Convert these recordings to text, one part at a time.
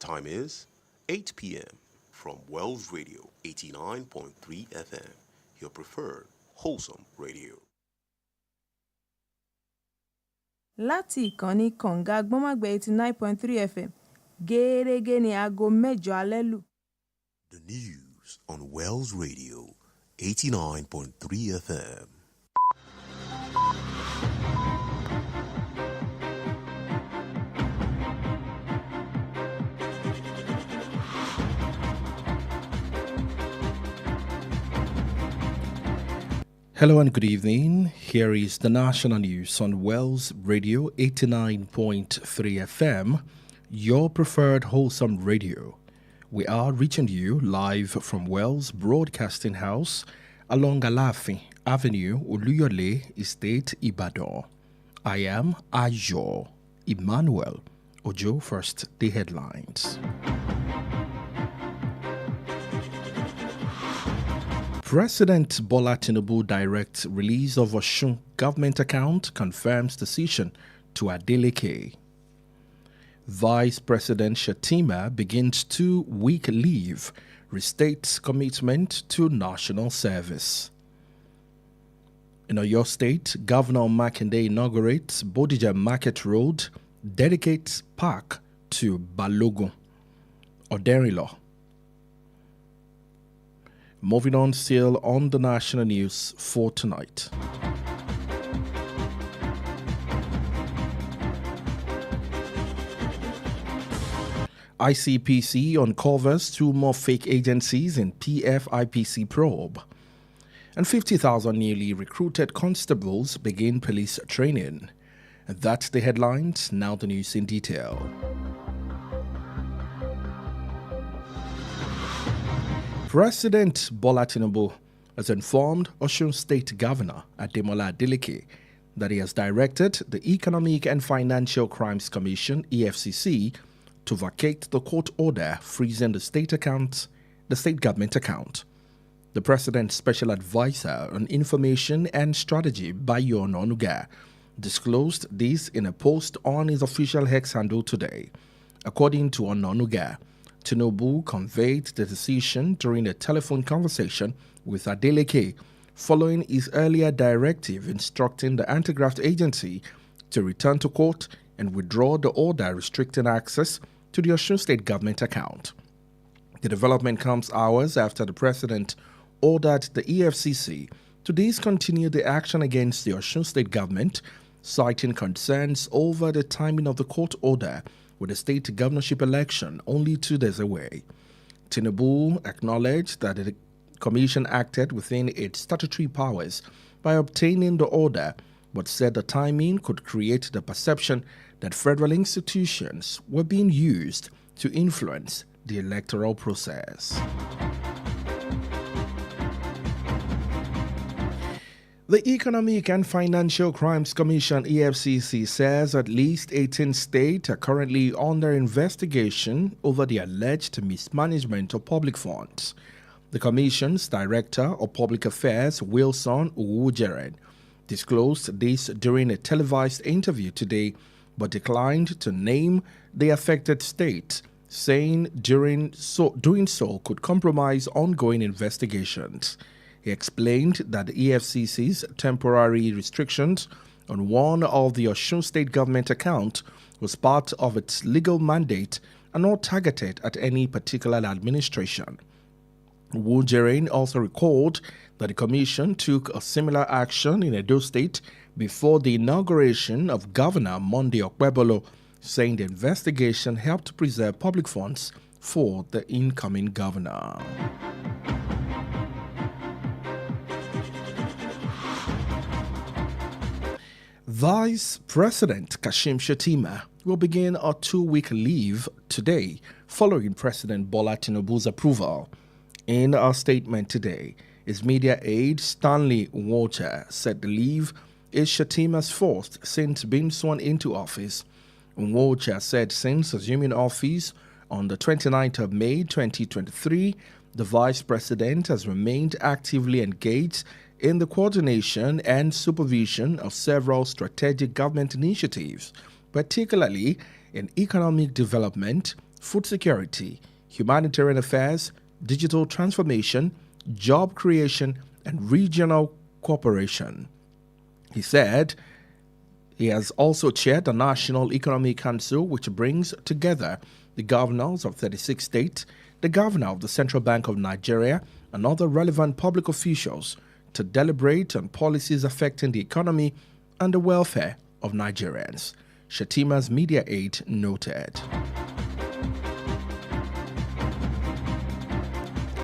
time is 8 p.m. from Wells Radio 89.3 FM, your preferred wholesome radio. Láti ìkànnì kànga gbọ́nmágbẹ́ 89.3 FM gẹ́gẹ́ ní aago mẹ́jọ alẹ́ lù. The news on Wells Radio 89.3 FM. Hello and good evening. Here is the national news on Wells Radio 89.3 FM, your preferred wholesome radio. We are reaching you live from Wells Broadcasting House along Alafi Avenue, Oluyole Estate, Ibadan. I am Ajo Emmanuel Ojo. First, the headlines. President Bola Tinubu direct release of Osun government account confirms decision to Adeleke. Vice President Shatima begins 2-week leave, restates commitment to national service. In Oyo State, Governor Makinde inaugurates Bodija Market Road, dedicates park to Balogun, Oderilo. Moving on, still on the national news for tonight. ICPC uncovers 2 more fake agencies in PFIPC probe. And 50,000 newly recruited constables begin police training. And that's the headlines, now the news in detail. President Bola Tinubu has informed Osun State Governor Ademola Adeleke that he has directed the Economic and Financial Crimes Commission (EFCC) to vacate the court order freezing the state government account. The President's Special Advisor on Information and Strategy, Bayo Ononuga, disclosed this in a post on his official X handle today. According to Ononuga, Tinubu conveyed the decision during a telephone conversation with Adeleke following his earlier directive instructing the anti-graft agency to return to court and withdraw the order restricting access to the Osun State government account. The development comes hours after the President ordered the EFCC to discontinue the action against the Osun State government, citing concerns over the timing of the court order with the state governorship election only 2 days away. Tinubu acknowledged that the commission acted within its statutory powers by obtaining the order, but said the timing could create the perception that federal institutions were being used to influence the electoral process. The Economic and Financial Crimes Commission (EFCC) says at least 18 states are currently under investigation over the alleged mismanagement of public funds. The Commission's Director of Public Affairs, Wilson Uwujeren, disclosed this during a televised interview today, but declined to name the affected states, saying doing so could compromise ongoing investigations. He explained that the EFCC's temporary restrictions on one of the Osun State government accounts was part of its legal mandate and not targeted at any particular administration. Wujeren also recalled that the Commission took a similar action in Edo State before the inauguration of Governor Monday Okpebolo, saying the investigation helped preserve public funds for the incoming governor. Vice President Kashim Shettima will begin a 2-week leave today following President Bola Tinubu's approval. In a statement today, his media aide Stanley Nwocha said the leave is Shettima's fourth since being sworn into office. Nwocha said since assuming office on the 29th of May 2023, the Vice President has remained actively engaged in the coordination and supervision of several strategic government initiatives, particularly in economic development, food security, humanitarian affairs, digital transformation, job creation, and regional cooperation. He said he has also chaired the National Economic Council, which brings together the governors of 36 states, the governor of the Central Bank of Nigeria, and other relevant public officials to deliberate on policies affecting the economy and the welfare of Nigerians, Shetima's media aide noted.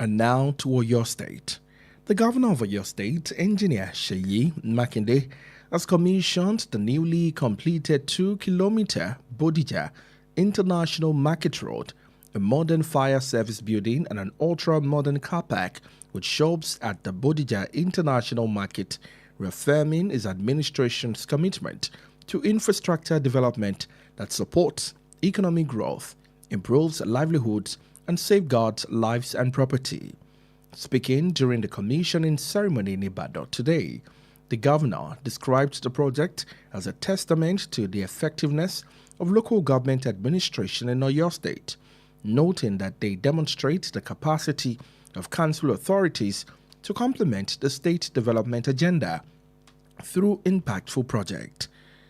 And now to Oyo State. The governor of Oyo State, Engineer Seyi Makinde, has commissioned the newly completed 2-kilometer Bodija International Market Road, a modern fire service building and an ultra-modern car park with shops at the Bodija International Market, reaffirming his administration's commitment to infrastructure development that supports economic growth, improves livelihoods, and safeguards lives and property. Speaking during the commissioning ceremony in Ibadan today, the governor described the project as a testament to the effectiveness of local government administration in Oyo State, noting that they demonstrate the capacity of council authorities to complement the state development agenda through impactful projects.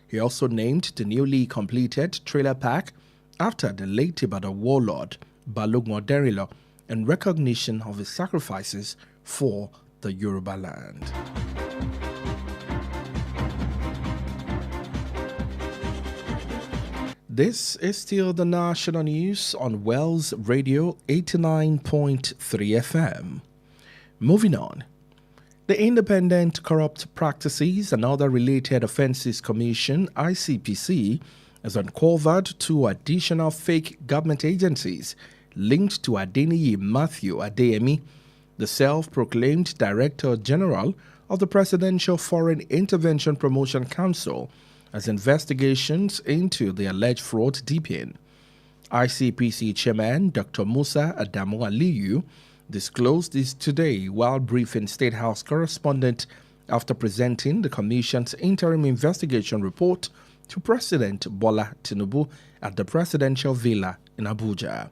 He also named the newly completed trailer park after the late Ibadan warlord Balogun Oderilo in recognition of his sacrifices for the Yoruba land. This is still the national news on Wells Radio 89.3 FM. Moving on. The Independent Corrupt Practices and Other Related Offences Commission, ICPC, has uncovered 2 additional fake government agencies linked to Adeniyi Matthew Adeyemi, the self-proclaimed Director General of the Presidential Foreign Intervention Promotion Council, as investigations into the alleged fraud deepen. ICPC Chairman Dr. Musa Adamu Aliyu disclosed this today while briefing State House correspondent after presenting the Commission's interim investigation report to President Bola Tinubu at the Presidential Villa in Abuja.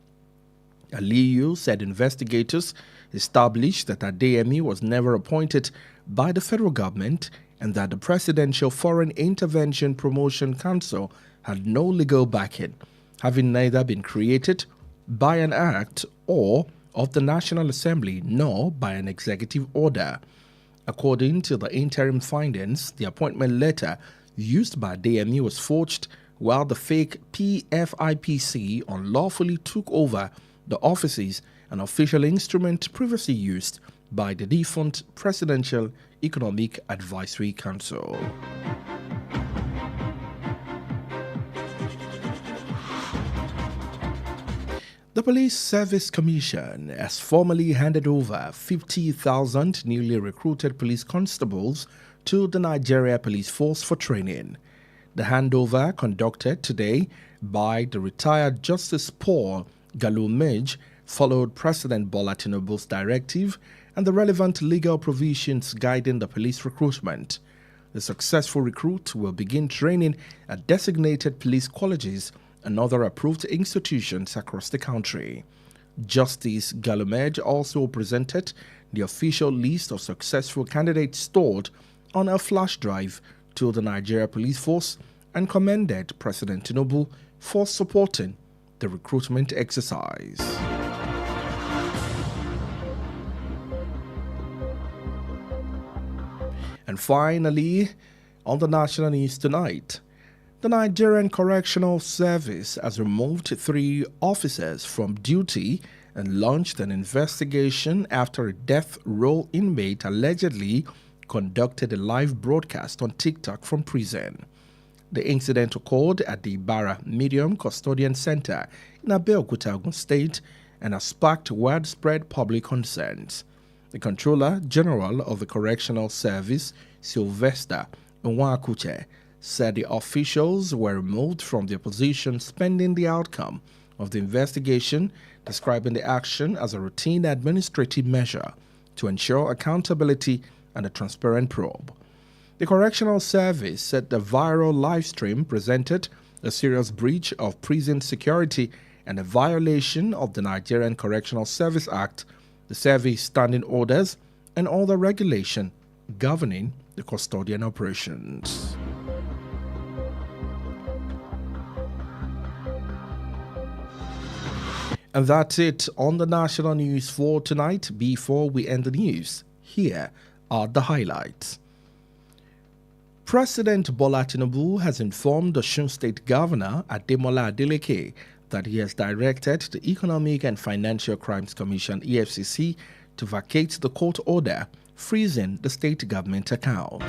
Aliyu said investigators established that Adeyemi was never appointed by the federal government and that the Presidential Foreign Intervention Promotion Council had no legal backing, having neither been created by an act or of the National Assembly nor by an executive order. According to the interim findings, the appointment letter used by Adeyemi was forged while the fake PFIPC unlawfully took over the offices and official instrument previously used by the defunct Presidential Economic Advisory Council. The Police Service Commission has formally handed over 50,000 newly recruited police constables to the Nigeria Police Force for training. The handover, conducted today by the retired Justice Paul Galumej, followed President Bola Tinubu's directive and the relevant legal provisions guiding the police recruitment. The successful recruit will begin training at designated police colleges and other approved institutions across the country. Justice Galumej also presented the official list of successful candidates stored on a flash drive to the Nigeria Police Force and commended President Tinubu for supporting the recruitment exercise. And finally, on the national news tonight, the Nigerian Correctional Service has removed 3 officers from duty and launched an investigation after a death row inmate allegedly conducted a live broadcast on TikTok from prison. The incident occurred at the Bara Medium Custodian Center in Abeokuta, Ogun State, and has sparked widespread public concerns. The Controller General of the Correctional Service, Sylvester Nwakuche, said the officials were removed from their positions pending the outcome of the investigation, describing the action as a routine administrative measure to ensure accountability and a transparent probe. The Correctional Service said the viral live stream presented a serious breach of prison security and a violation of the Nigerian Correctional Service Act, the Service Standing Orders, and other regulation governing the custodian operations. And that's it on the national news for tonight. Before we end the news, here are the highlights. President Bola Tinubu has informed the Osun State Governor Ademola Adeleke that he has directed the Economic and Financial Crimes Commission (EFCC) to vacate the court order freezing the state government account.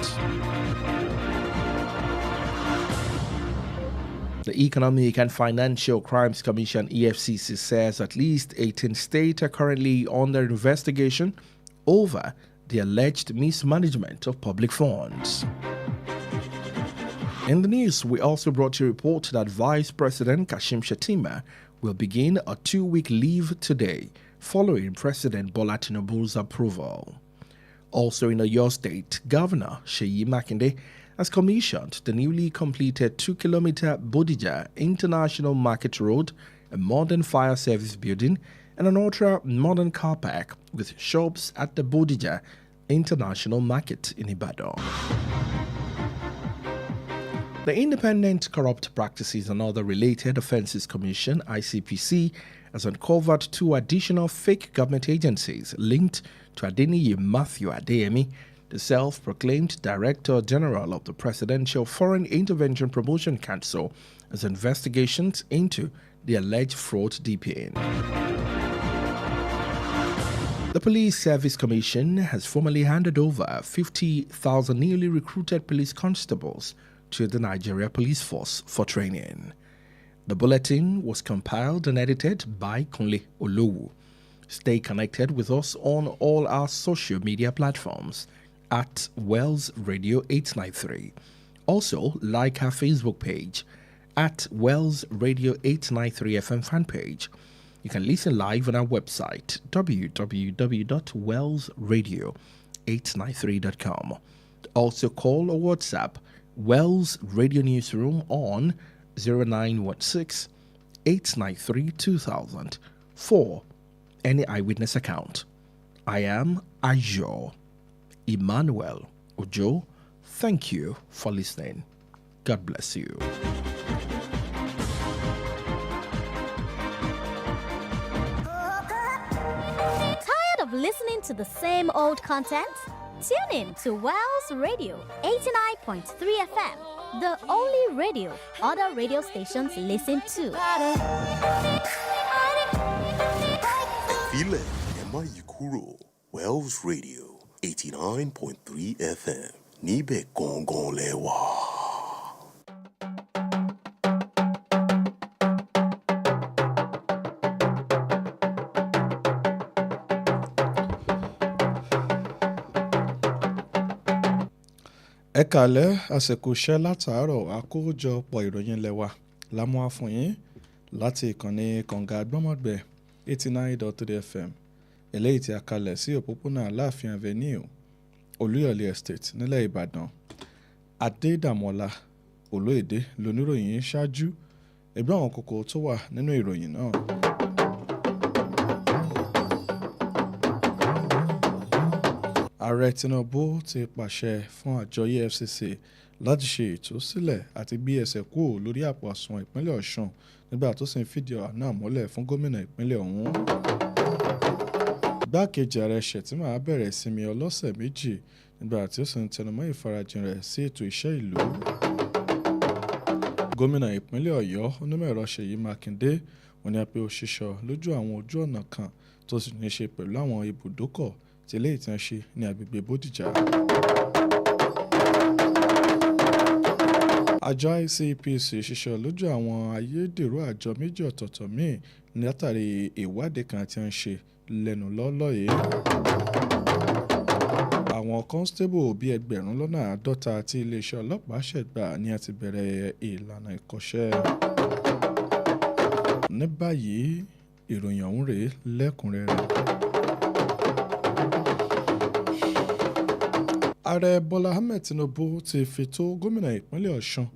The Economic and Financial Crimes Commission (EFCC) says at least 18 states are currently under investigation over the alleged mismanagement of public funds. In the news, we also brought you a report that Vice President Kashim Shettima will begin a 2-week leave today following President Bola Tinubu's approval. Also in Oyo State, Governor Seyi Makinde has commissioned the newly completed 2-kilometer Bodija International Market Road, a modern fire service building, and an ultra-modern car park with shops at the Bodija International Market in Ibadan. The Independent Corrupt Practices and Other Related Offences Commission (ICPC) has uncovered 2 additional fake government agencies linked to Adeniyi Matthew Adeyemi, the self-proclaimed Director General of the Presidential Foreign Intervention Promotion Council, as investigations into the alleged fraud deepen. The Police Service Commission has formally handed over 50,000 newly recruited police constables to the Nigeria Police Force for training. The bulletin was compiled and edited by Kunle Olowu. Stay connected with us on all our social media platforms at Wells Radio 893. Also, like our Facebook page at Wells Radio 893 FM fan page. You can listen live on our website www.wellsradio893.com. Also call or WhatsApp Wells Radio Newsroom on 0916 893 2000 for any eyewitness account. I am Ajo Emmanuel Ojo. Thank you for listening. God bless you. Tired of listening to the same old content? Tune in to Wells Radio 89.3 FM, the only radio other radio stations listen to. Ìfilẹ̀ ẹ má yí kúrò. Wells Radio 89.3 FM níbẹ̀ gangan lẹ wà. Ẹ kàlẹ́ àsìkò iṣẹ́ látàárọ̀ àkójọpọ̀ ìròyìn lẹ́wà lámúwá fún yín láti ìkànnì kànga gbọ́mọ̀gbẹ́ 89.3 FM eléyìí tí a kalẹ̀ sí òpópónà Aláàfin Avenue Olúyọ̀lé Estate nílẹ̀ Ìbàdàn. Adédàmọ́lá Olóyèdé lóníròyìn ṣáájú ẹgbẹ́ àwọn kókó tó wà nínú ìròyìn náà. Ààrẹ Tinubu ti pàṣẹ fún àjọ EFCC láti ṣe ìtúsílẹ̀ àti gbé ẹsẹ̀ kúrò lórí àpò àsùnwọ̀n ìpínlẹ̀ Ọ̀ṣun nígbà tó sì ń fìdí ọ̀rọ̀ náà múlẹ̀ fún gómìnà ìpínlẹ̀ ọ̀hún. Igbákejì ààrẹ Shettima bẹ̀rẹ̀ ìsinmi ọlọ́sẹ̀ méjì nígbà tí ó sì ń tẹnumọ́ ìfarajìn rẹ̀ sí ètò iṣẹ́ ìlú. Gómìnà ìpínlẹ̀ Ọ̀yọ́ onímọ̀-ẹ̀rọ Ṣèyí Mákindé wọ́n ní a pé ó ṣíṣọ lójú àwọn ojú ọ̀nà kan tó sì ní í ṣe pẹ̀lú àwọn ibùdókọ̀ tí ilé ìtàn ṣe ní agbègbè Bódìjà. Àjọ ICPC ṣiṣẹ́ lójú àwọn ayédèrú àjọ méjì ọ̀tọ̀ọ̀tọ̀ míì látàrí ìwádìí kan tí wọ́n ṣe lẹ́nu lọ́lọ́ yìí. Àwọn constable bíi 1,50 tí iléeṣẹ́ ọlọ́pàá ṣẹ̀gbà ni a ti bẹ̀rẹ̀ ìlànà ìkọ́ṣẹ́. Ní báyìí ìròyìn ọ̀hún rèé lẹ́kùnrẹ́rẹ́. Ààrẹ Bọ́lá Ahmed Tinubu ti fi tó gómìnà ìpínlẹ̀ Ọ̀ṣun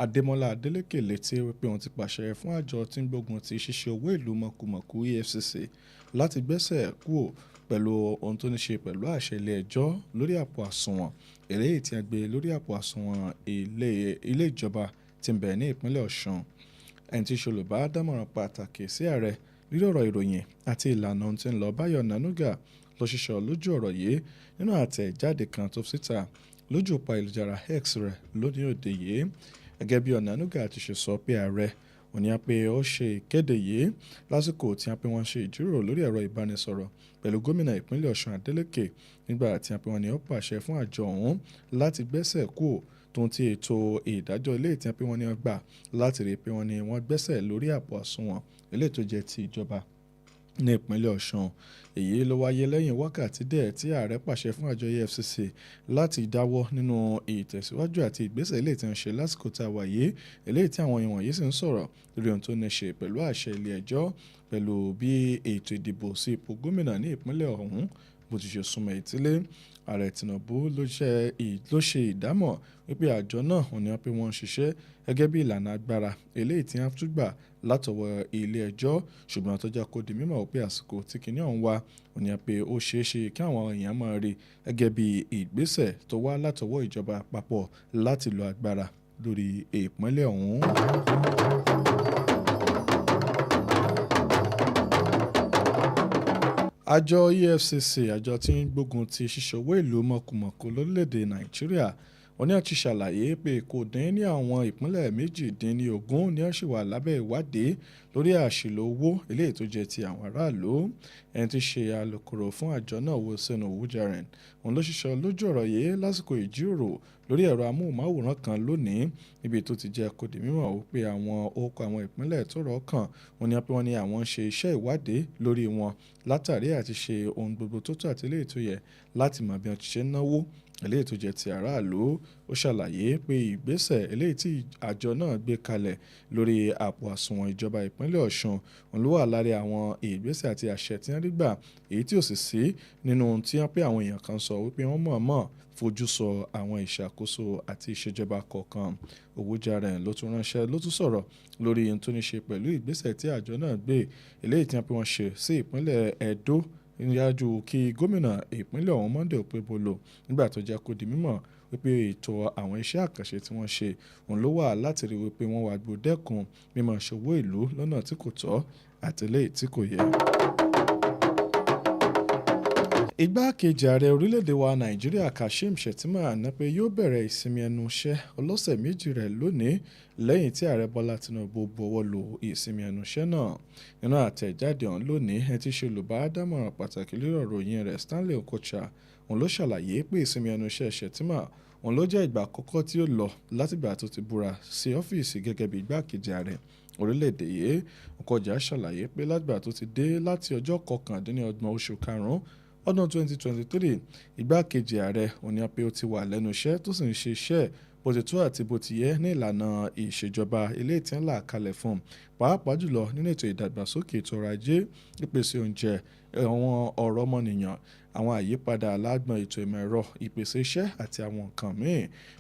Adémọ́lá Adélékè létí wípé wọ́n ti pàṣẹ fún àjọ tí ń gbógun ti ṣíṣe owó ìlú mọ̀kùmọ̀kù EFCC láti gbẹ́sẹ̀ kúrò pẹ̀lú ohun tó ní ṣe pẹ̀lú àṣẹ ilé ẹjọ́ lórí àpò àsùnwọ̀n eléyìí tí a gbé lórí àpò àsùnwọ̀n ilé ìjọba tí ń bẹ ní ìpínlẹ̀ Ọ̀ṣun. Ẹni tí ṣolùbá dámọ̀ràn pàtàkì sí ààrẹ lórí ọ̀rọ̀ ìròyìn àti ìlànà ohun tí ń lọ Báyọ̀ Nanuga ló ṣiṣọ́ lójú ọ̀rọ̀ yìí nínú àtẹ̀jáde kan tó síta lójú òpó ayélujára X rẹ̀ lónìí òde yìí. Gẹ́gẹ́ bí Nanuga ti ṣe sọ pé ààrẹ òní á pé ó ṣe ìkéde yìí lásìkò tí a pé wọ́n ṣe ìjíròrò lórí ẹ̀rọ ìbánisọ̀rọ̀ pẹ̀lú gómìnà ìpínlẹ̀ Ọ̀ṣun Adélékè nígbà tí a pé wọ́n ní ó pàṣẹ fún àjọ ọ̀hún láti gbẹ́sẹ̀ kúrò tó ń ti ètò ìdájọ́ ilé tí a pé wọ́n ní ọgbà láti rí pé wọ́n ní wọ́n gbẹ́sẹ̀ lórí àpò àsùnwọ̀n ilé tó jẹ́ ti ìjọba ní ìpínlẹ̀ Ọ̀ṣun. Èyí ló wáyé lẹ́yìn wákàtí díẹ̀ tí ààrẹ pàṣẹ fún àjọ EFCC láti dáwọ́ nínú ìtẹ̀síwájú àti ìgbésẹ̀ ilé tí wọ́n ṣe lásìkò tá a wà yìí eléyìí tí àwọn ìwọ̀nyí sì ń sọ̀rọ̀ lórí ohun tó ní ṣe pẹ̀lú àṣẹ ilé ẹjọ́ pẹ̀lú bí ètò ìdìbò sí ipò gómìnà ní ìpínlẹ̀ ọ̀hún bó ti ṣe súnmọ́ etílé. Ààrẹ Tinubu ló ṣe ìdámọ̀ wípé àjọ náà ò ní wọ́n pé wọ́n ń ṣiṣẹ́ gẹ́gẹ́ bí ìlànà agbára eléyìí tí wọ́n tún gbà látọwọ́ ilé ẹjọ́ ṣùgbọ́n tó jẹ́ kó di mímọ̀ wípé àsìkò tí kìíní ọ̀hún wá ò ní wọ́n pé ó ṣeé ṣe kí àwọn èèyàn máa rí gẹ́gẹ́ bí ìgbésẹ̀ tó wá látọwọ́ ìjọba àpapọ̀ láti lo agbára lórí ìpínlẹ̀ ọ̀hún. Àjọ EFCC àjọ tí ń gbógun ti ṣíṣe owó ìlú mọ̀kùmọ̀kù lórílẹ̀‐èdè Nàìjíríà wọ́n ní àti ṣàlàyé pé kò dín ní àwọn ìpínlẹ̀ 18 ní ó ṣì wà lábẹ́ ìwádìí lórí àṣìlò owó eléyìí tó jẹ́ ti àwọn aráàlú. Ẹni tí ṣe alukoro fún àjọ náà Wilson Owujaren òun ló ṣiṣọ́ lójú ọ̀rọ̀ yìí lásìkò ìjíròrò lórí ẹ̀rọ amóhùnmáwòrán kan lónìí níbi tó ti jẹ́ kó di mímọ̀ wípé àwọn orúkọ àwọn ìpínlẹ̀ tó rọ̀ kàn wọ́n ní àwọn ń ṣe iṣẹ́ ìwádìí lórí wọn látàrí àti ṣe ohun gbogbo tó tó àti eléyìí tó yẹ láti mọ̀ bí wọ́n ti ṣe ń náwó eléyìí tó jẹ́ ti aráàlú. Ó ṣàlàyé pé ìgbésẹ̀ eléyìí tí àjọ náà gbé kalẹ̀ lórí àpò àsùnwọ̀n ìjọba ìpínlẹ̀ Ọ̀ṣun òun ló wà lára àwọn ìgbésẹ̀ àti àṣẹ tí wọ́n rí gbà èyí tí ò sì sí nínú ohun tí wọ́n pé àwọn èèyàn kan sọ wípé wọ́n mọ̀ọ́mọ̀ fojú sọ àwọn ìṣàkóso àti ìṣèjọba kọ̀ọ̀kan. Owujaren ló tún sọ̀rọ̀ lórí ohun tó ní ṣe pẹ̀lú ìgbésẹ̀ tí àjọ náà gbé eléyìí tí wọ́n pé wọ́n ṣe sí ìpínlẹ̀ Edo níyàjú kí gómìnà ìpínlẹ̀ ọ̀hún Monday Okpebholo nígbà tó jẹ́ kó di mímọ̀ wípé ètò àwọn iṣẹ́ àkànṣe tí wọ́n ṣe òun ló wà láti rí wípé wọ́n wá gbòdẹ́kun mímọ̀ ṣòwò ìlú lọ́nà tí kò tọ́ àti eléyìí tí kò yẹ. Igbákejì ààrẹ orílẹ̀-èdè wa Nàìjíríà Kashim Shettima ní pé yóò bẹ̀rẹ̀ ìsinmi ẹnu iṣẹ́ ọlọ́sẹ̀ méjì rẹ̀ lónìí lẹ́yìn tí ààrẹ Bọ́lá Tinubu buwọ́ lu ìsinmi ẹnu iṣẹ́ náà. Nínú àtẹ̀jáde ọ̀hún lónìí ẹni tí ṣe olùbádámọ̀ràn pàtàkì lórí ọ̀rọ̀ òyìn rẹ̀ Stanley Okocha òun ló ṣàlàyé pé ìsinmi ẹnu iṣẹ́ Shettima òun ló jẹ́ ìgbà àkọ́kọ́ tí ó lọ látìgbà tó ti búra sí ọ́fíìsì gẹ́gẹ́ bí igbákejì ààrẹ orílẹ̀-èdè yìí. Okocha ṣàlàyé pé látìgbà tó ti dé láti ọjọ́ 29 oṣù karùn-ún ọdún 2023 igbákejì ààrẹ òní pé ó ti wà lẹ́nu iṣẹ́ tó sì ń ṣe iṣẹ́ bó ti tó àti bó ti yẹ ní ìlànà ìṣèjọba ilé tí ń là kalẹ̀ fún pàápàá jùlọ nínú ètò ìdàgbàsókè ètò ọrọ̀ ajé ìpèsè oúnjẹ àwọn ọ̀rọ̀ ọmọnìyàn àwọn àyípadà alágbọ̀n ètò ìmọ̀ ẹ̀rọ ìpèsè iṣẹ́ àti àwọn nǹkan míì.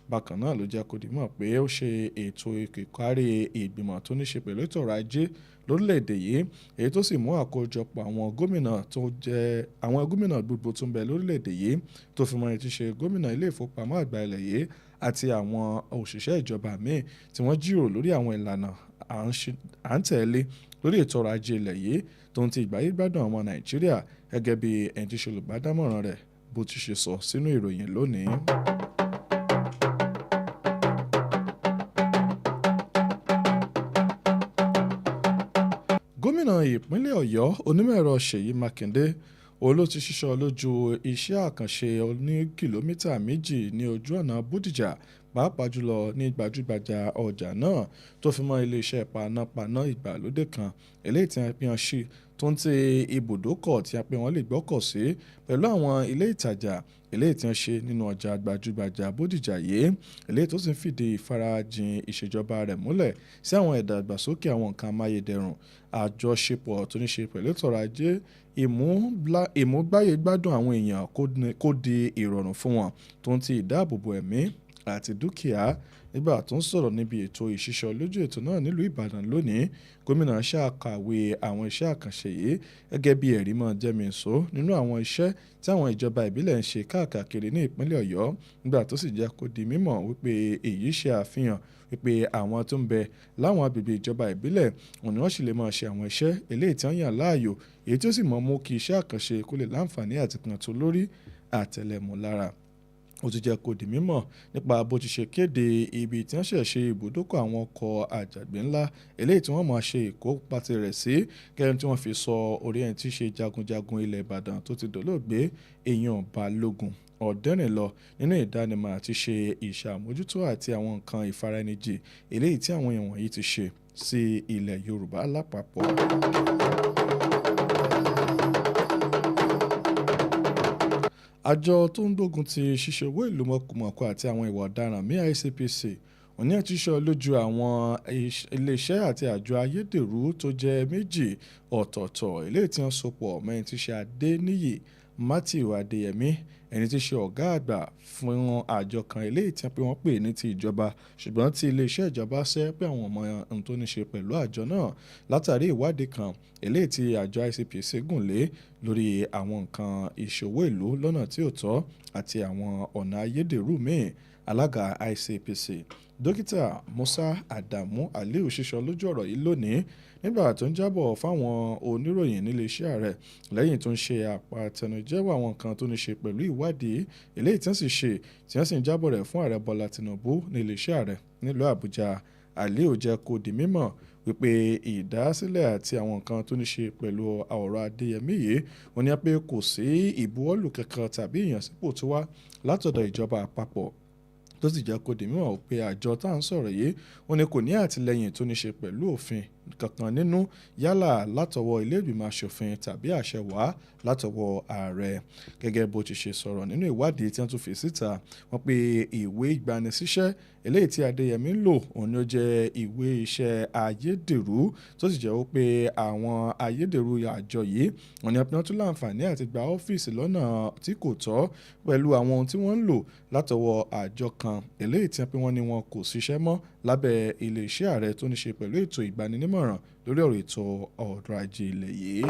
Bákan náà ló jẹ́ kó di mọ̀ pé ó ṣe ètò ìkárí ìgbìmọ̀ tó ní ṣe pẹ̀lú ètò ọrọ̀ ajé lórílẹ̀‐èdè yìí èyí tó sì mú àkójọpọ̀ àwọn gómìnà gbogbo tó ń bẹ lórílẹ̀‐èdè yìí tó fi mọ́ ẹni tí ṣe gómìnà ilé ìfowópamọ́ àgbà ilẹ̀ yìí àti àwọn òṣìṣẹ́ ìjọba míì tí wọ́n jíròrò lórí àwọn ìlànà à ń tẹ̀lé lórí ètò ọrọ̀ ajé ilẹ̀ yìí tó ń ti ìgbáyégbádùn àwọn Nàìjíríà gẹ́gẹ́ bí ẹni tí ṣe olùbádámọ̀ràn rẹ̀ bó ti ṣe sọ sínú ìròyìn lónìí. Gómìnà ìpínlẹ̀ Ọ̀yọ́ onímọ̀-ẹ̀rọ Ṣèyí Mákindé òun ló ti ṣíṣọ́ lójú iṣẹ́ àkànṣe oní kìlómítà 2 ní ojú ọ̀nà Bódìjà pàápàá jùlọ ní gbajúgbajà ọjà náà tó fi mọ́ iléeṣẹ́ panápaná ìgbàlódé kan eléyìí tí wọ́n pín sí tó ń ti ibùdókọ̀ tí a pé wọ́n lè gbọ́kọ̀ sí pẹ̀lú àwọn ilé ìtajà eléyìí tí wọ́n ṣe nínú ọjà gbajúgbajà Bódìjà yìí eléyìí tó sì ń fìdí ìfarajìn ìṣèjọba rẹ̀ múlẹ̀ sí àwọn ìdàgbàsókè àwọn nǹkan amáyédẹrùn àjọṣepọ̀ tó ní ṣe pẹ̀lú ètò ọrọ̀ ajé ìmúgbáyé gbádùn àwọn èèyàn kó di ìrọ̀rùn fún wọn tó ń ti ìdáàbòbò ẹ̀mí àti dúkìá. Nígbà tó ń sọ̀rọ̀ níbi ètò ìṣísọ lójú ètò náà nílùú Ìbàdàn lónìí, gómìnà ṣàkàwé àwọn iṣẹ́ àkànṣe yìí gẹ́gẹ́ bí ẹ̀rí mọ́ jẹ́mìísọ nínú àwọn iṣẹ́ tí àwọn ìjọba ìbílẹ̀ ń ṣe káàkiri ní ìpínlẹ̀ Ọ̀yọ́. Nígbà tó sì jẹ́ kó di mímọ̀ wípé èyí ṣe àfihàn wípé àwọn tó ń bẹ láwọn agbègbè ìjọba ìbílẹ̀ òní wọ́n sì lè máa ṣe àwọn iṣẹ́ eléyìí tí wọ́n yàn láàyò, èyí tí ó sì mú kí iṣẹ́ àkànṣe kó lè láǹfààní àti kan tó lórí àtẹlẹmù lára. Ó ti jẹ́ kó di mímọ̀ nípa bó ti ṣe kéde ibi tí wọ́n ṣẹ̀ ṣe ibùdókọ̀ àwọn ọkọ̀ àjàgbé ńlá eléyìí tí wọ́n máa ṣe ìkópa tirẹ̀ sí gẹ́gẹ́ tí wọ́n fi sọ orí ẹni tí í ṣe jagunjagun ilẹ̀ Ìbàdàn tó ti dolóògbé èèyàn Balógun Ọ̀dẹ́rìnlọ nínú ìdánimọ̀ àti ṣe ìṣàmójútó àti àwọn nǹkan ìfaraẹnijì eléyìí tí àwọn èèyàn wọ̀nyí ti ṣe sí ilẹ̀ Yorùbá lápapọ̀. Àjọ tó ń gbógun ti ṣíṣe owó ìlú mọ̀kùmọ̀kù àti àwọn ìwà ọ̀daràn ní ICPC òní àti ṣọ́ lójú àwọn iléeṣẹ́ àti àjọ ayédèrú tó jẹ́ méjì ọ̀tọ̀ọ̀tọ̀ eléyìí tí wọ́n sopọ̀ mẹ́rin tí ṣe Adéníyì Matthew Adéyẹmí ẹni tí ṣe ọ̀gá àgbà fún àjọ kan eléyìí tí wọ́n pè ní ti ìjọba ṣùgbọ́n tí iléeṣẹ́ ìjọba ṣẹ́ pé àwọn ọmọ ohun tó ní ṣe pẹ̀lú àjọ náà látàrí ìwádìí kan eléyìí tí àjọ ICPC gùn lé lórí àwọn nǹkan ìṣòwò ìlú lọ́nà tí ò tọ́ àti àwọn ọ̀nà ayédèrú míì. Alága ICPC Dókítà Musa Adamu Aliu ṣíṣọ lójú ọ̀rọ̀ yìí lónìí nígbà tó ń jábọ̀ fáwọn oníròyìn níléeṣẹ́ rẹ̀ lẹ́yìn tó ń ṣe àpàtẹnujẹ́wọ́ àwọn nǹkan tó ní ṣe pẹ̀lú ìwádìí eléyìí tí wọ́n sì ṣe tí wọ́n sì ń jábọ̀ rẹ̀ fún ààrẹ Bọ́lá Tinubu níléeṣẹ́ rẹ̀ nílùú Àbújá. Aliu jẹ́ kó di mímọ̀ wípé ìdásílẹ̀ àti àwọn nǹkan tó ní ṣe pẹ̀lú ọ̀rọ̀ Adéyẹmí yìí wọ́n ní pé kò sí ìbuwọ́lù kankan tàbí ìyànsípò tó wá látọ̀dọ̀ ìjọba àpapọ̀ tó sì jẹ́ kó di mímọ̀ pé àjọ tá à ń sọ̀rọ̀ yìí wọ́n ní kò ní àtìlẹ́yìn tó ní ṣe pẹ̀lú òfin kankan nínú yálà látọwọ́ ilé ìgbìmọ̀ aṣòfin tàbí àṣẹ wá látọwọ́ ààrẹ. Gẹ́gẹ́ bó ti ṣe sọ̀rọ̀ nínú ìwádìí tí wọ́n tún fi síta wọ́n pe ìwé ìgbanisíṣẹ́ eléyìí tí Adéyẹmí ń lò òun ni ó jẹ́ ìwé iṣẹ́ ayédèrú tó sì jẹ́ pé àwọn ayédèrú àjọ yìí wọ́n ní wọ́n tún láǹfààní àti gba ọ́fíìsì lọ́nà tí kò tọ́ pẹ̀lú àwọn ohun tí wọ́n ń lò látọwọ́ àjọ kan eléyìí tí wọ́n ní wọn kò ṣiṣẹ́ mọ́ lábẹ́ iléeṣẹ́ ààrẹ tó ní ṣe pẹ̀lú ètò ìgbaninímọ̀ràn lórí ọ̀rọ̀ ètò ọrọ̀ ajé ilẹ̀ yìí.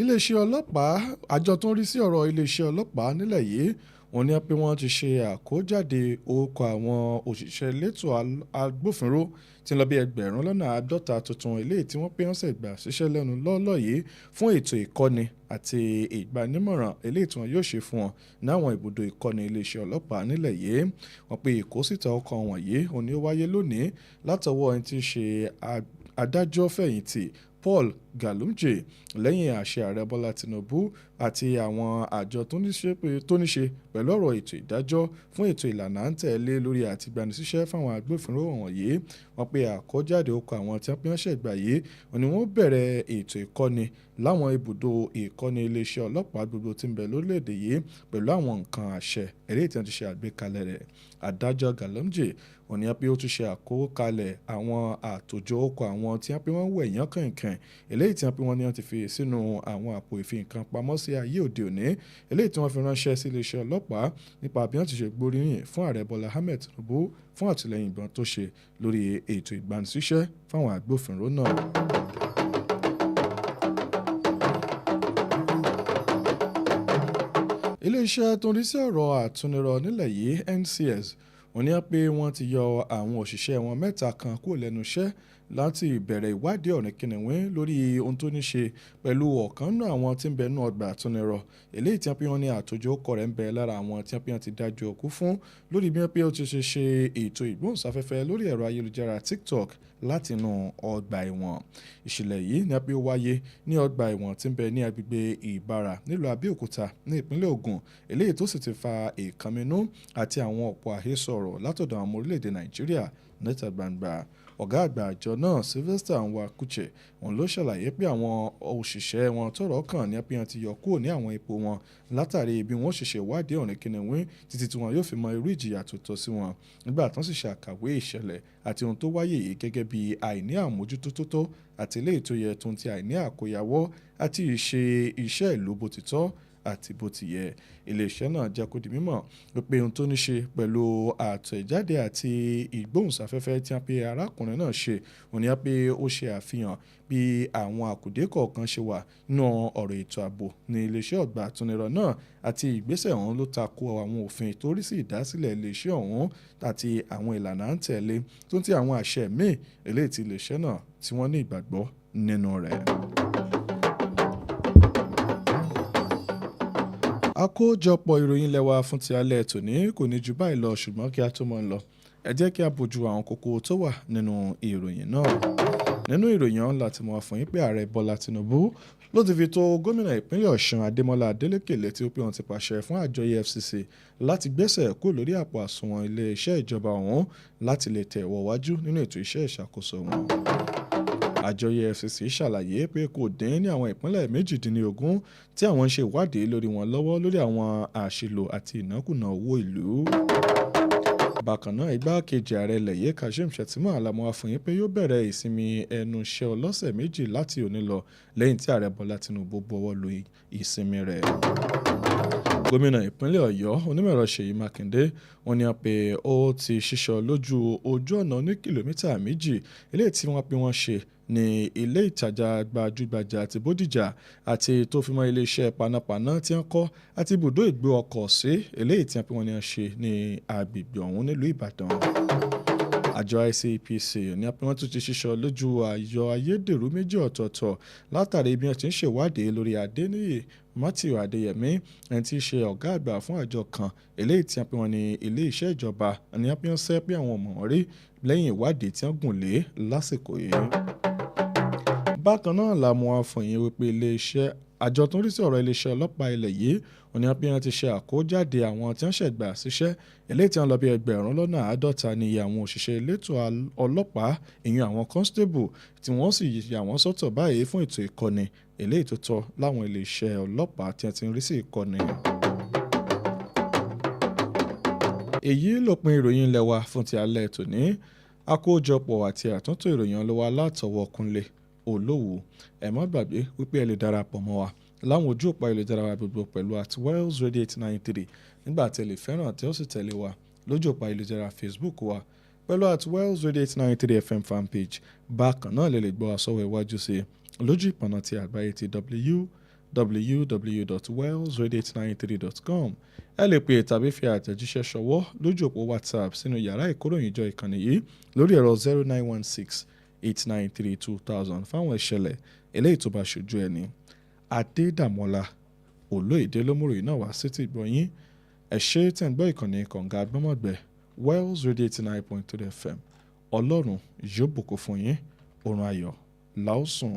Iléeṣẹ́ ọlọ́pàá àjọ tó ń rí sí ọ̀rọ̀ iléeṣẹ́ ọlọ́pàá nílẹ̀ yìí wọ́n ní pé wọ́n ti ṣe àkójáde orúkọ àwọn òṣìṣẹ́ elétò agbófinró tí ń lọ bí 1,50 tuntun eléyìí tí wọ́n pé wọ́n ṣẹ̀ gbà ṣiṣẹ́ lẹ́nu lọ́ọ́lọ́ yìí fún ètò ìkọ́ni àti ìgbanímọ̀ràn eléyìí tí wọ́n yóò ṣe fún wọn náwọn ibùdó ìkọ́ni iléeṣẹ́ ọlọ́pàá nílẹ̀ yìí. Wọ́n pe ìkósíta ọkọ̀ wọ̀nyí òní ó wáyé lónìí látọwọ́ ẹni tí ń ṣe adájọ́ fẹ̀yìntì Paul Galumje lẹ́yìn àṣẹ ààrẹ Bọ́lá Tinubu àti àwọn àjọ tó ní ṣe pẹ̀lú ọ̀rọ̀ ètò ìdájọ́ fún ètò ìlànà à ń tẹ̀lé lórí àti gbanisíṣẹ́ fáwọn agbófinró wọ̀nyí. Wọ́n pe àkójáde okọ̀ àwọn tí wọ́n ṣẹ̀gbà yìí ni wọ́n bẹ̀rẹ̀ ètò ìkọ́ni láwọn ibùdó ìkọ́ni iléeṣẹ́ ọlọ́pàá gbogbo tí ń bẹ lórílẹ̀‐èdè yìí pẹ̀lú àwọn nǹkan àṣẹ eléyìí tí wọ́n ti ṣe àgbékalẹ̀ rẹ̀. Adájọ́ Galumje òní pé ó tún ṣe àkókalẹ̀ àwọn àtòjọ okọ̀ àwọn tí wọ́n pé wọ́n wẹ̀ yán kànkàn eléyìí tí wọ́n pé wọ́n ní wọ́n ti fi sínú àwọn àpò ìfi-nǹkan pamọ́ sí ayé òde òní eléyìí tí wọ́n fi ránṣẹ́ sí iléeṣẹ́ ọlọ́pàá nípa bí wọ́n ti ṣe gbóríyìn fún ààrẹ Bọ́lá Ahmed Tinubu fún àtìlẹ́yìn ìbọn tó ṣe lórí ètò ìgbanisíṣẹ́ fáwọn agbófinró náà. Iléeṣẹ́ tó ń rí sí ọ̀rọ̀ àtúnirọ̀ nílẹ̀ yìí NCS wọ́n ní pé wọ́n ti yọ àwọn òṣìṣẹ́ wọn 3 kan kúrò lẹ́nu iṣẹ́ láti ìbẹ̀rẹ̀ ìwádìí ọ̀rìn kìnìún lórí ohun tó ní ṣe pẹ̀lú ọ̀kan náà àwọn tí ń bẹ nínú ọgbà àtúnirọ̀ eléyìí tí wọ́n ní àtòjọ ọkọ̀ rẹ̀ ń bẹ lára àwọn tí wọ́n ti dájú òkú fún lórí bí wọ́n ti ṣe ètò ìgbóhùnsáfẹ́fẹ́ lórí ẹ̀rọ ayélujára TikTok láti inú ọgbà ẹ̀wọ̀n. Ìṣẹ̀lẹ̀ yìí ní ó wáyé ní ọgbà ẹ̀wọ̀n tí ń bẹ ní agbègbè Ìbàrà nílùú Abẹ́òkúta ní ìpínlẹ̀ Ògùn eléyìí tó sì ti fa ìkànnínú àti àwọn ọ̀pọ̀ àhesọ ọ̀rọ̀ ọ̀rọ̀ látọ̀dọ̀ àwọn ọmọ orílẹ̀-èdè Nàìjíríà níta gbangba. Ọ̀gá àgbà àjọ náà Sylvester Nwakuche òun ló ṣàlàyé pé àwọn òṣìṣẹ́ wọn tọ́rọ̀ kàn ní apíyan ti yọ kúrò ní àwọn ipò wọn látàrí bí wọ́n ṣẹ̀ṣẹ̀ wádìí ọ̀rìn kìnìún títí tí wọn yóò fi mọ irú ìjìyà tó tọ́ sí wọn. Nígbà tán sì ṣàkàwé ìṣẹ̀lẹ̀ àti ohun tó wáyé yìí gẹ́gẹ́ bí àìní àmójútó tó tó àti eléyìí tó yẹ tó ń ti àìní àkóyawọ́ àti ìṣe iṣẹ́ ìlú bó ti tọ́ àti bó ti yẹ. Iléeṣẹ́ náà jẹ́ kó di mímọ̀ pé ohun tó ní ṣe pẹ̀lú àtẹ̀jáde àti ìgbóhùnsáfẹ́fẹ́ tí wọ́n pe arákùnrin náà ṣe òun ni pé ó ṣe àfihàn bí àwọn àkùdé kọ̀ọ̀kan ṣe wà nínú ọ̀rọ̀ ètò ààbò ní iléeṣẹ́ ọ̀gbà àtúnirọ̀ náà àti ìgbésẹ̀ ọ̀hún ló tako àwọn òfin tó rí sí ìdásílẹ̀ iléeṣẹ́ ọ̀hún àti àwọn ìlànà à ń tẹ̀lé tó ń ti àwọn àṣẹ míì eléyìí tí iléeṣẹ́ náà tí wọ́n ní ìgbàgbọ́ nínú rẹ̀. Àkójọpọ̀ ìròyìn lẹ́wà fún ti alẹ́ tòní kò ní ju báyìí lọ ṣùgbọ́n kí a tó mọ́ lọ ẹ jẹ́ kí a bójú àwọn kókó tó wà nínú ìròyìn náà. Nínú ìròyìn ọ̀hún láti mọ̀ fún yín pé ààrẹ Bọ́lá Tinubu ló ti fi tó gómìnà ìpínlẹ̀ Ọ̀ṣun Adémọ́lá Adélékè létí pé wọ́n ti pàṣẹ fún àjọ EFCC láti gbésẹ̀ kúrò lórí àpò àsùnwọ̀n ilé-iṣẹ́ ìjọba ọ̀hún láti lè tẹ̀ wọ́ wájú nínú ètò iṣẹ́ ìṣàkóso wọn. Àjọ EFCC ṣàlàyé pé kò dín ní àwọn ìpínlẹ̀ 18 tí àwọn ń ṣe ìwádìí lórí wọn lọ́wọ́ lórí àwọn àṣìlò àti ìnákùná owó ìlú. Bákan náà igbákejì ààrẹ ilẹ̀ yìí Kashim Shettima alamọ́ afọyín pé yóò bẹ̀rẹ̀ ìsinmi ẹnu iṣẹ́ ọlọ́sẹ̀ 2 láti òní lọ lẹ́yìn tí ààrẹ Bọ́lá Tinubu buwọ́ lu ìsinmi rẹ̀. Gómìnà ìpínlẹ̀ Ọ̀yọ́ onímọ̀ẹ̀rọ Ṣèyí Mákindé wọ́n ní pé ó ti ṣíṣọ lójú ojú ọ̀nà ní kìlómítà 2 eléyìí tí wọ́n pé wọ́n ṣe ní ilé ìtajà gbajúgbajà àti Bódìjà àti tó fi mọ́ iléeṣẹ́ panápaná tí wọ́n kọ́ àti ibùdó ìgbé ọkọ̀ sí eléyìí tí wọ́n pé wọ́n ní ṣe ní agbègbè ọ̀hún nílùú Ìbàdàn. Àjọ ICPC ní pé wọ́n tún ti ṣíṣọ lójú àyọ ayédèrú 2 ọ̀tọ̀ọ̀tọ̀ látàrí bí wọ́n ti ń ṣèwádìí lórí Adéníyì Matthew Adéyẹmí ẹni tí í ṣe ọ̀gá àgbà fún àjọ kan eléyìí tí wọ́n pé wọ́n ní ilé iṣẹ́ ìjọba ní wọ́n pé wọ́n sẹ́ pé àwọn ọmọ wọn rí lẹ́yìn ìwádìí tí wọ́n gùn lé lásìkò yìí. Bákan náà la mú àfọyín wípé iléeṣẹ́ àjọ tó ń rí sí ọ̀rọ̀ iléeṣẹ́ ọlọ́pàá ilẹ̀ yìí wọ́n ní wọ́n ti ṣe àkójáde àwọn tí wọ́n ṣẹ̀gbà síṣẹ́ eléyìí tí wọ́n lọ bí 1,50 ní iye àwọn òṣìṣẹ́ elétò ọlọ́pàá ìyẹn àwọn constable tí wọ́n sì yà wọ́n sọ́tọ̀ báyìí fún ètò ìkọ́ni eléyìí tó tọ́ láwọn iléeṣẹ́ ọlọ́pàá tí wọ́n ti ń rí sí ìkọ́ni. Èyí lópin ìròyìn ilé wa fún ti alẹ́ tòní. Àkójọpọ̀ àti àtúntò ìròyìn ló wà látọwọ́ Kúnlé Olówó. Ẹ má gbàgbé wípé ẹ lè darapọ̀ mọ́ wa láwọn ojú òpó ayélujára wa gbogbo pẹ̀lú @Wells Radio 893 nígbà tí ẹ lè fẹ́ràn tí ó sì tẹ̀lé wa lójú òpó ayélujára Facebook wa pẹ̀lú @Wells Radio 893 FM fanpage. Bákan náà lè gbọ́ àsọ̀wọ̀ iwájú sí lójú ìpọ̀nà ti àgbáyé ti www.wellsradio893.com. Ẹ lè pè tàbí fi àtẹ̀jíṣẹ́ ṣọwọ́ lójú òpó WhatsApp sínú yàrá ìkóròyìnjọ ìkànnì yìí lórí ẹ̀rọ 0916-893-2000 fáwọn ìṣẹ̀lẹ̀ eléyìí tó bá ṣojú ẹni. Adédàmọ́lá Olóyèdè lómúròyìn náà wá sí ti gbọ̀nyìn. Ẹ ṣé tẹ̀ ń gbọ́ ìkànnì kànga gbọ́mọ̀gbẹ́ Wells Radio 89.3 FM. Ọlọ́run yóò bùkún fún yín. Oorun ayọ̀ la ó sùn.